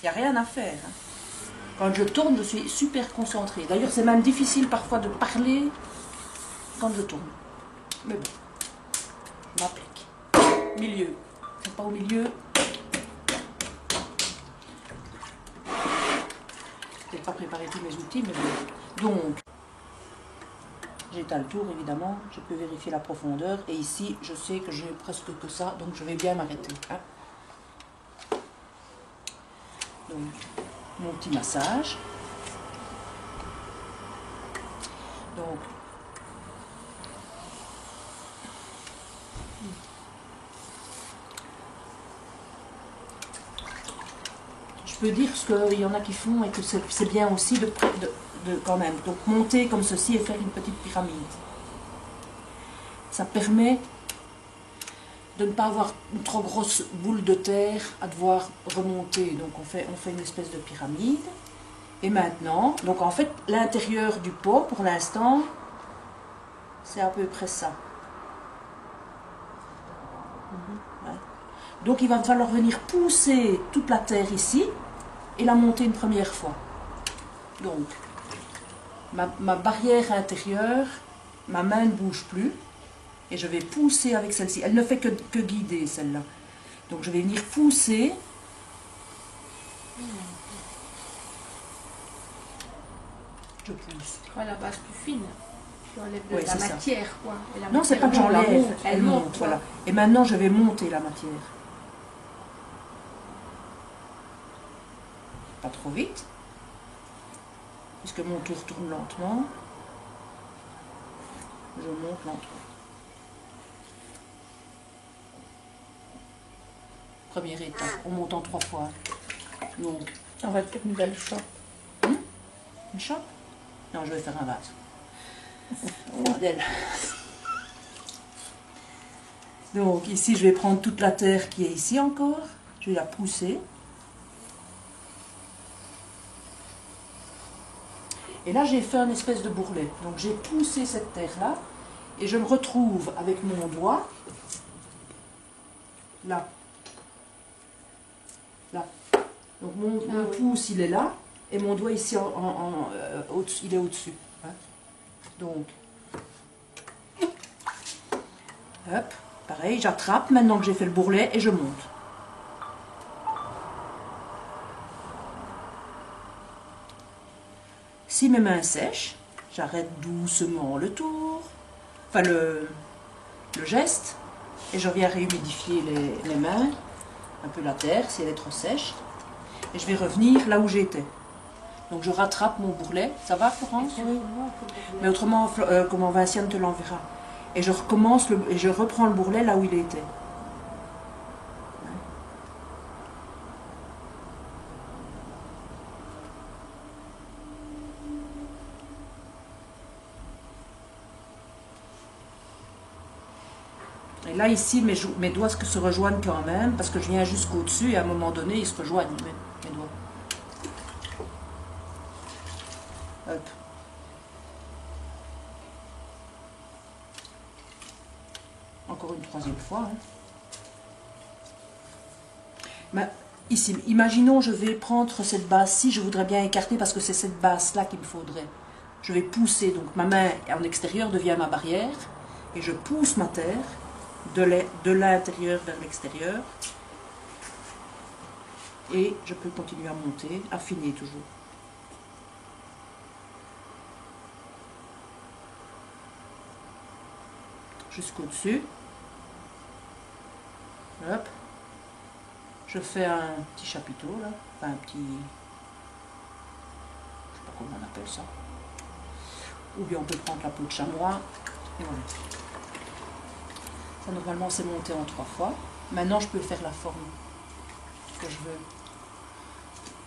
n'y a rien à faire. Hein. Quand je tourne, je suis super concentrée. D'ailleurs, c'est même difficile parfois de parler quand je tourne. Mais bon, m'applique. Milieu. C'est pas au milieu. Je n'ai pas préparé tous mes outils, mais bon. Donc, j'étale le tour, évidemment. Je peux vérifier la profondeur. Et ici, je sais que j'ai presque que ça, donc je vais bien m'arrêter. Hein. Donc, mon petit massage. Donc, je peux dire ce qu'il y en a qui font et que c'est bien aussi de quand même. Donc monter comme ceci et faire une petite pyramide. Ça permet de ne pas avoir une trop grosse boule de terre à devoir remonter. Donc on fait une espèce de pyramide. Et maintenant, donc en fait l'intérieur du pot pour l'instant, c'est à peu près ça. Ouais. Donc il va falloir venir pousser toute la terre ici et la monter une première fois. Donc ma barrière intérieure, ma main ne bouge plus et je vais pousser avec celle-ci. Elle ne fait que guider celle-là. Donc je vais venir pousser. Je pousse. Ouais, la base plus fine. Tu enlèves Oui, la matière, quoi. Et la non, c'est pas que j'enlève, elle monte, voilà. Et maintenant, je vais monter la matière. Pas trop vite, puisque mon tour tourne lentement. Je monte lentement. Première étape, on monte en 3 fois. Donc, on va faire une belle chope. Une chope? Non, je vais faire un vase. Bordel. Donc ici, je vais prendre toute la terre qui est ici encore. Je vais la pousser. Et là, j'ai fait un espèce de bourrelet. Donc j'ai poussé cette terre-là. Et je me retrouve avec mon doigt. Là. Là. Donc mon pouce, il est là. Et mon doigt ici, il est au-dessus. Hein. Donc, hop, pareil, j'attrape maintenant que j'ai fait le bourrelet et je monte. Si mes mains sèchent, j'arrête doucement le tour, enfin le geste, et je viens réhumidifier les mains, un peu la terre si elle est trop sèche, et je vais revenir là où j'étais. Donc je rattrape mon bourrelet, ça va Florence? Oui. Mais autrement, comment Vinciane te l'enverra. Et je recommence, et je reprends le bourrelet là où il était. Et là ici, mes doigts se rejoignent quand même, parce que je viens jusqu'au-dessus et à un moment donné, ils se rejoignent, mes doigts. Hop. Encore une 3e fois. Hein. Mais ici, imaginons, je vais prendre cette base-ci, je voudrais bien écarter parce que c'est cette base-là qu'il me faudrait. Je vais pousser, donc ma main en extérieur devient ma barrière, et je pousse ma terre de l'intérieur vers l'extérieur, et je peux continuer à monter, affiner toujours. Jusqu'au-dessus. Hop. Je fais un petit chapiteau là, enfin un petit, je sais pas comment on appelle ça. Ou bien on peut prendre la peau de chamois. Et voilà. Ça normalement c'est monté en 3 fois. Maintenant je peux faire la forme que je veux.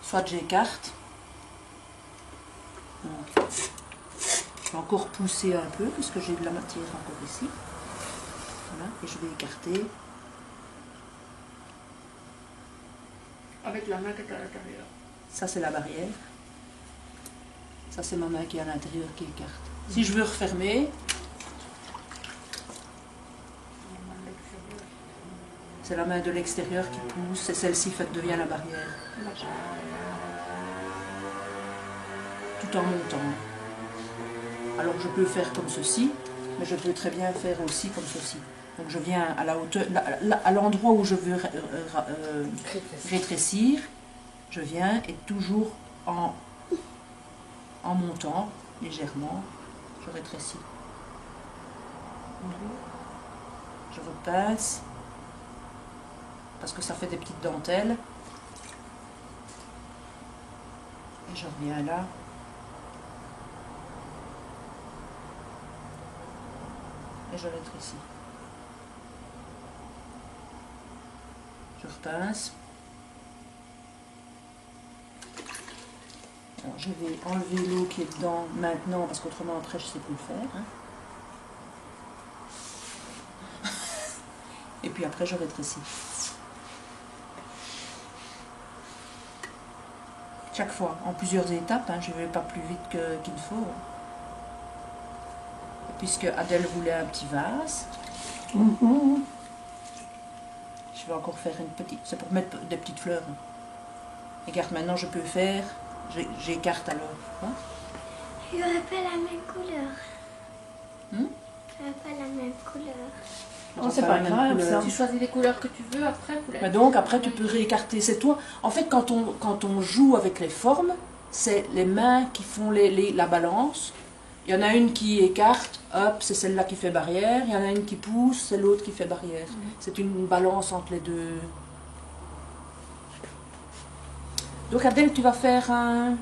Soit j'écarte. Je vais encore pousser un peu puisque j'ai de la matière encore ici. Voilà, et je vais écarter. Avec la main qui est à l'intérieur. Ça c'est la barrière. Ça c'est ma main qui est à l'intérieur qui écarte. Si je veux refermer, C'est la main de l'extérieur qui pousse et celle-ci devient la barrière. Tout en montant. Alors je peux faire comme ceci, mais je peux très bien faire aussi comme ceci. Donc je viens à la hauteur, à l'endroit où je veux rétrécir, je viens et toujours en montant légèrement, je rétrécis. Je repince, parce que ça fait des petites dentelles. Et je reviens là. Et je rétrécis. Je repince. Alors je vais enlever l'eau qui est dedans maintenant, parce qu'autrement après je ne sais plus le faire. Hein. Et puis après je rétrécis. Chaque fois, en plusieurs étapes, hein, je ne vais pas plus vite qu'il faut. Puisque Adèle voulait un petit vase. Je vais encore faire une petite, c'est pour mettre des petites fleurs. Regarde, maintenant je peux faire, j'écarte alors. Hein? Il n'aurait pas la même couleur. Hmm? Il n'aurait pas la même couleur. Oh, c'est pas grave, ça. Tu choisis les couleurs que tu veux après. Mais donc après tu peux réécarter. C'est toi. En fait quand on joue avec les formes, c'est les mains qui font la balance. Il y en a une qui écarte, hop, c'est celle-là qui fait barrière. Il y en a une qui pousse, c'est l'autre qui fait barrière. C'est une balance entre les deux. Donc Adèle, tu vas faire un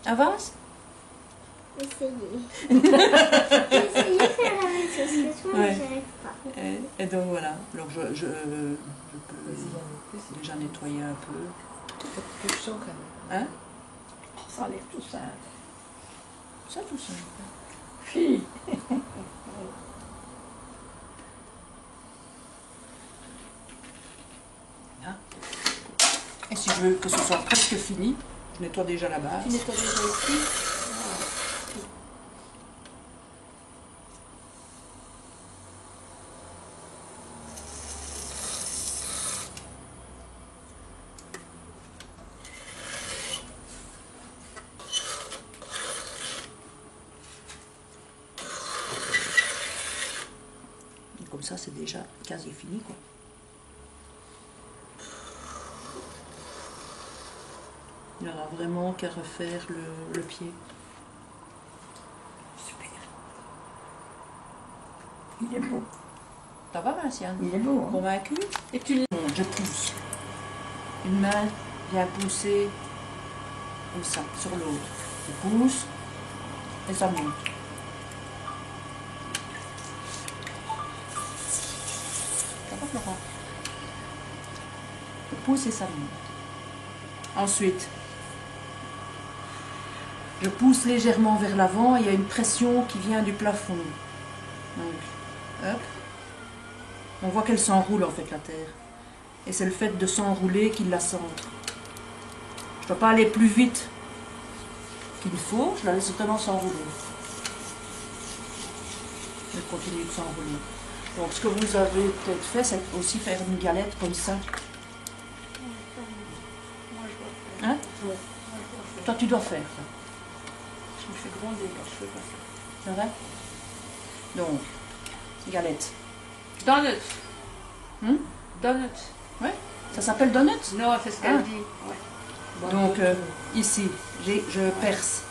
vase? Essayer. Essayer de faire la même chose que toi, mais j'y arrive pas. Et donc voilà. Alors je peux déjà nettoyer un peu. Plus chaud quand même. Hein? Ça a l'air tout simple. Ça tout simple. Fille. Et si je veux que ce soit presque fini, je nettoie déjà la base. Tu nettoies déjà ici. Et comme ça, c'est déjà quasi fini, quoi. Il n'y aura vraiment qu'à refaire le pied. Super. Il est beau. Ça va, Vinciane? Il est beau. Hein? Convaincu? Et je pousse. Une main vient pousser comme ça, sur l'autre. Je pousse et ça monte. Ça va, Florent? Je pousse et ça monte. Ensuite, je pousse légèrement vers l'avant, il y a une pression qui vient du plafond. Donc, hop. On voit qu'elle s'enroule en fait la terre. Et c'est le fait de s'enrouler qui la centre. Je ne dois pas aller plus vite qu'il faut, je la laisse vraiment s'enrouler. Elle continue de s'enrouler. Donc ce que vous avez peut-être fait, c'est aussi faire une galette comme ça. Hein? Toi tu dois faire ça. Je me fais gronder quand je fais pas ça. C'est vrai? Donc, galette. Donut. Donut. Ouais, ça s'appelle donut? Non, c'est ce qu'elle Ah. dit. Ouais. Donc ici, je perce.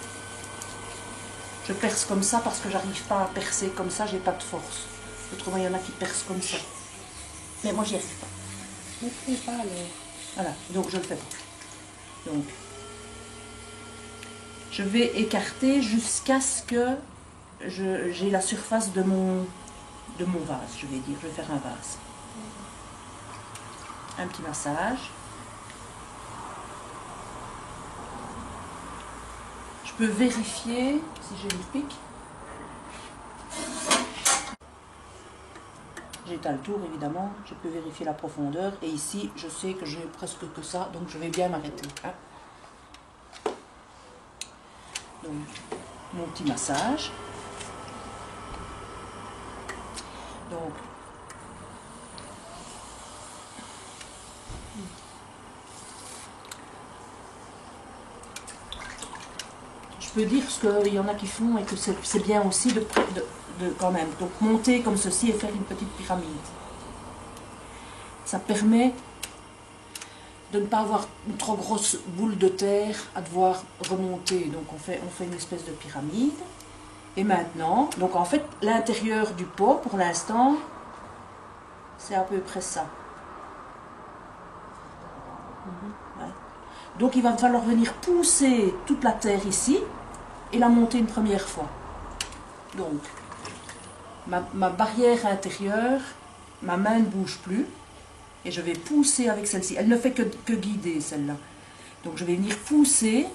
Je perce comme ça parce que j'arrive pas à percer comme ça, j'ai pas de force. Autrement, il y en a qui percent comme ça. Mais moi, j'y arrive pas. Ne fais pas alors. Voilà, donc je le fais pas. Donc, je vais écarter jusqu'à ce que j'ai la surface de mon vase, je vais dire. Je vais faire un vase. Un petit massage. Je peux vérifier si j'ai une pique. J'étale le tour évidemment, je peux vérifier la profondeur et ici je sais que j'ai presque que ça, donc je vais bien m'arrêter. Hein. Donc mon petit massage. Donc peux dire ce qu'il y en a qui font et que c'est bien aussi de quand même. Donc monter comme ceci et faire une petite pyramide. Ça permet de ne pas avoir une trop grosse boule de terre à devoir remonter. Donc on fait une espèce de pyramide. Et maintenant, donc en fait, l'intérieur du pot, pour l'instant, c'est à peu près ça. Ouais. Donc il va falloir venir pousser toute la terre ici et la monter une première fois. Donc, ma barrière intérieure, ma main ne bouge plus. Et je vais pousser avec celle-ci. Elle ne fait que guider, celle-là. Donc je vais venir pousser.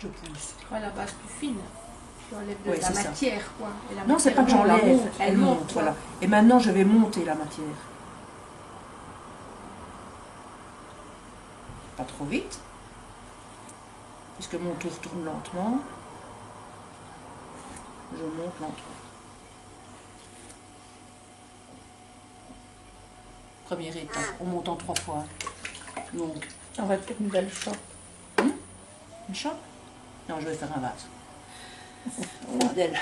Je pousse. Tu vois la base plus fine. Tu enlèves de Ouais, la c'est ça. matière, quoi. Et la Non, c'est pas que matière, j'enlève. elle monte, quoi. Voilà. Et maintenant, je vais monter la matière. Pas trop vite. Puisque mon tour tourne lentement. Je monte lentement. Première étape, on monte en 3 fois. Donc, On va faire une belle chope. une chope? Non, je vais faire un vase. Bordel.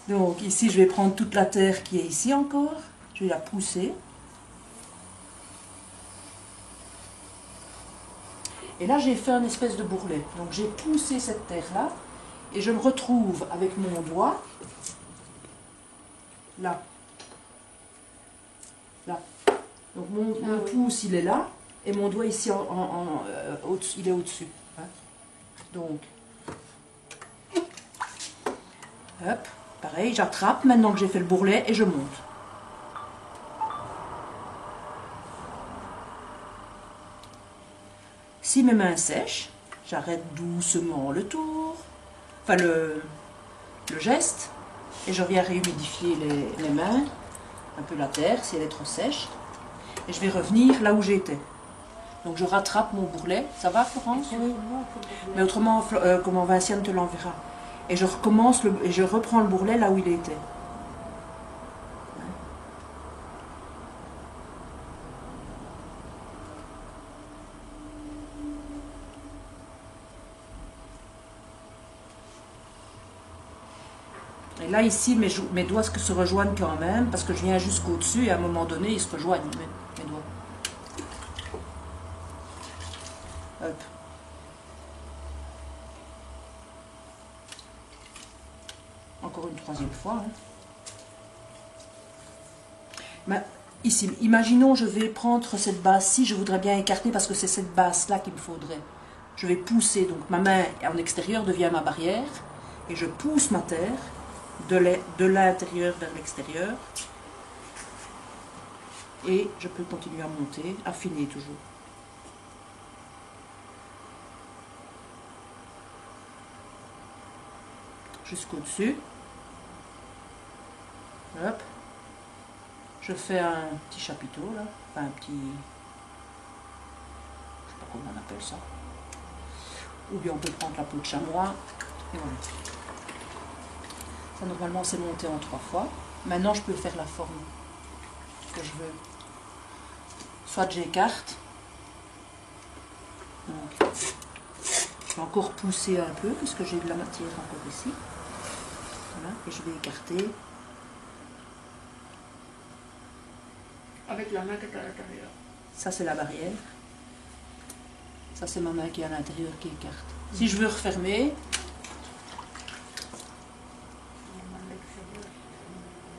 Donc, ici, je vais prendre toute la terre qui est ici encore. Je vais la pousser. Et là, j'ai fait un espèce de bourrelet. Donc, j'ai poussé cette terre-là. Et je me retrouve avec mon doigt. Là. Là. Donc mon pouce, il est là, et mon doigt ici, il est au-dessus. Hein. Donc, hop, pareil, j'attrape maintenant que j'ai fait le bourrelet et je monte. Si mes mains sèchent, j'arrête doucement le tour, enfin le geste, et je reviens réhumidifier les mains. Un peu la terre si elle est trop sèche, et je vais revenir là où j'étais. Donc je rattrape mon bourrelet, ça va Florence? Oui. Mais autrement, comment Vinciane te l'enverra. Et je recommence, et je reprends le bourrelet là où il était. Et là, ici, mes doigts se rejoignent quand même, parce que je viens jusqu'au-dessus, et à un moment donné, ils se rejoignent, mes doigts. Hop. Encore une 3e fois. Hein. Ici, imaginons, je vais prendre cette base-ci, je voudrais bien écarter, parce que c'est cette base-là qu'il me faudrait. Je vais pousser, donc ma main en extérieur devient ma barrière, et je pousse ma terre, de l'intérieur vers l'extérieur, et je peux continuer à monter, affiner toujours. Jusqu'au-dessus. Hop. Je fais un petit chapiteau là, enfin un petit, je sais pas comment on appelle ça, ou bien on peut prendre la peau de chamois, et voilà. Ça, normalement, c'est monté en 3 fois. Maintenant, je peux faire la forme que je veux. Soit j'écarte. Je vais encore pousser un peu, puisque j'ai de la matière encore ici. Voilà, et je vais écarter. Avec la main qui est à l'intérieur. Ça, c'est la barrière. Ça, c'est ma main qui est à l'intérieur qui écarte. Si je veux refermer,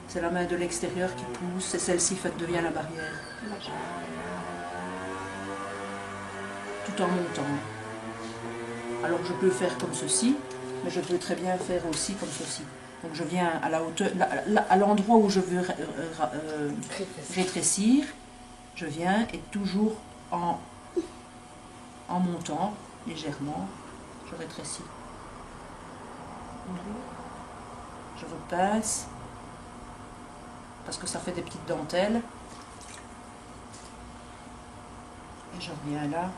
c'est la main de l'extérieur qui pousse, et celle-ci devient la barrière. Tout en montant. Alors je peux faire comme ceci, mais je peux très bien faire aussi comme ceci. Donc je viens à la hauteur, à l'endroit où je veux rétrécir, je viens et toujours en montant légèrement, je rétrécis. Je repince, parce que ça fait des petites dentelles. Et je reviens là.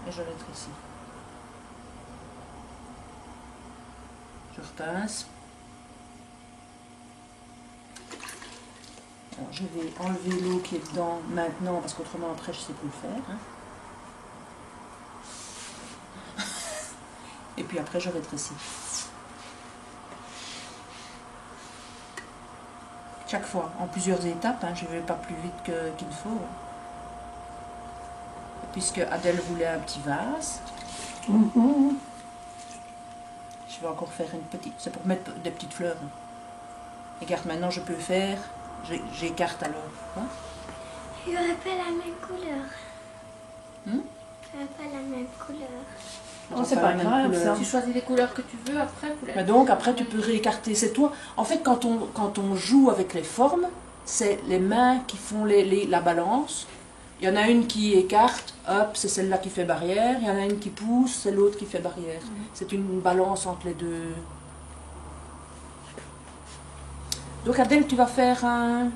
Et je rétrécis. Je repince. Bon, je vais enlever l'eau qui est dedans maintenant parce qu'autrement après je ne sais plus le faire. Hein. Et puis après je rétrécis. Chaque fois, en plusieurs étapes, hein, je ne vais pas plus vite qu'il faut. Puisque Adèle voulait un petit vase. Je vais encore faire une petite, c'est pour mettre des petites fleurs. Et regarde, maintenant je peux faire, j'écarte alors. Hein? Il n'y aurait pas la même couleur. Hmm? Il n'y aurait pas la même couleur. Oh, c'est pas grave ça. Tu choisis les couleurs que tu veux après. Mais donc après tu peux réécarter. C'est toi. En fait quand on joue avec les formes, c'est les mains qui font la balance. Il y en a une qui écarte, hop, c'est celle-là qui fait barrière. Il y en a une qui pousse, c'est l'autre qui fait barrière. C'est une balance entre les deux. Donc Adèle, tu vas faire un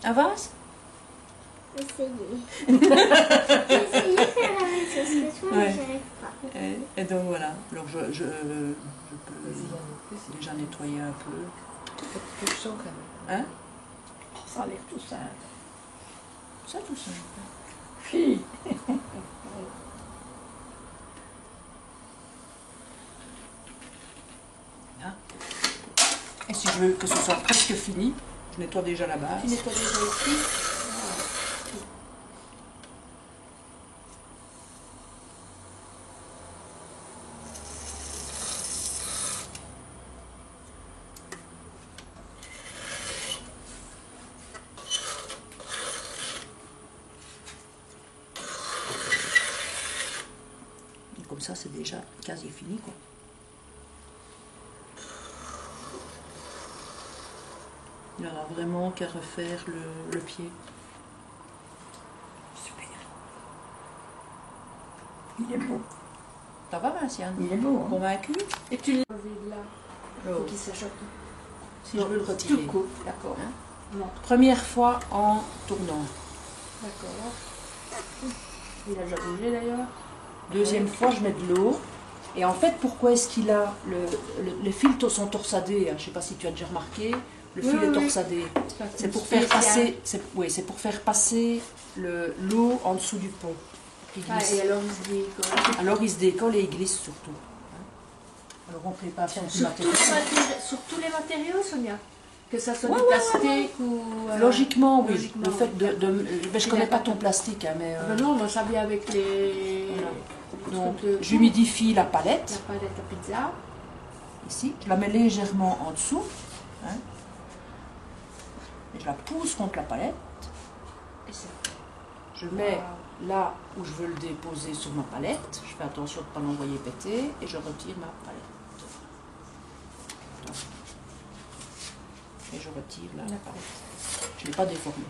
vase? Essayer. J'ai essayé de faire la même chose que toi, mais Ouais. j'y arrive pas. Et donc voilà. Alors je peux déjà nettoyer un peu. Quelque chose quand même. Hein? Ça a l'air tout simple. Ça tout simple. Fille. Et si je veux que ce soit presque fini, je nettoie déjà la base. Tu nettoies déjà ici. Et comme ça, c'est déjà quasi fini, quoi. Il n'y aura vraiment qu'à refaire le pied. Super. Il est beau. Ça va, Vinciane? Il est beau. Hein? Convaincu? Et tu l'as enlevé de là. Oh. Faut qu'il s'achoppe. Si je veux le retirer. Tout coupe, d'accord. Hein? Non, Première fois en tournant. d'accord. Il a déjà bougé d'ailleurs. Deuxième fois, je mets de l'eau. Et en fait, pourquoi est-ce qu'il a... les fils sont torsadés, hein. Je ne sais pas si tu as déjà remarqué. Le fil Oui, est oui. torsadé. C'est pour faire passer, c'est pour faire passer l'eau en dessous du pont. Il Ah, glisse. et alors il se décolle. Alors il se décolle et il glisse surtout. Alors on ne fait pas son petit matériel. Sur tous les matériaux, Sonia? Que ça soit Ouais, du ouais, plastique ou... Logiquement, oui. logiquement, Le fait de ben, je connais pas ton plastique, hein, mais Ben non, moi ça vient avec les... voilà. Donc, trucs de- j'humidifie la La palette palette à pizza. ici. Je la mets légèrement en dessous. Hein, et je la pousse contre la palette. Et ça. Je mets là où je veux le déposer sur ma palette. Je fais attention de ne pas l'envoyer péter et je retire ma palette. Et je retire la palette. Je ne l'ai pas déformée.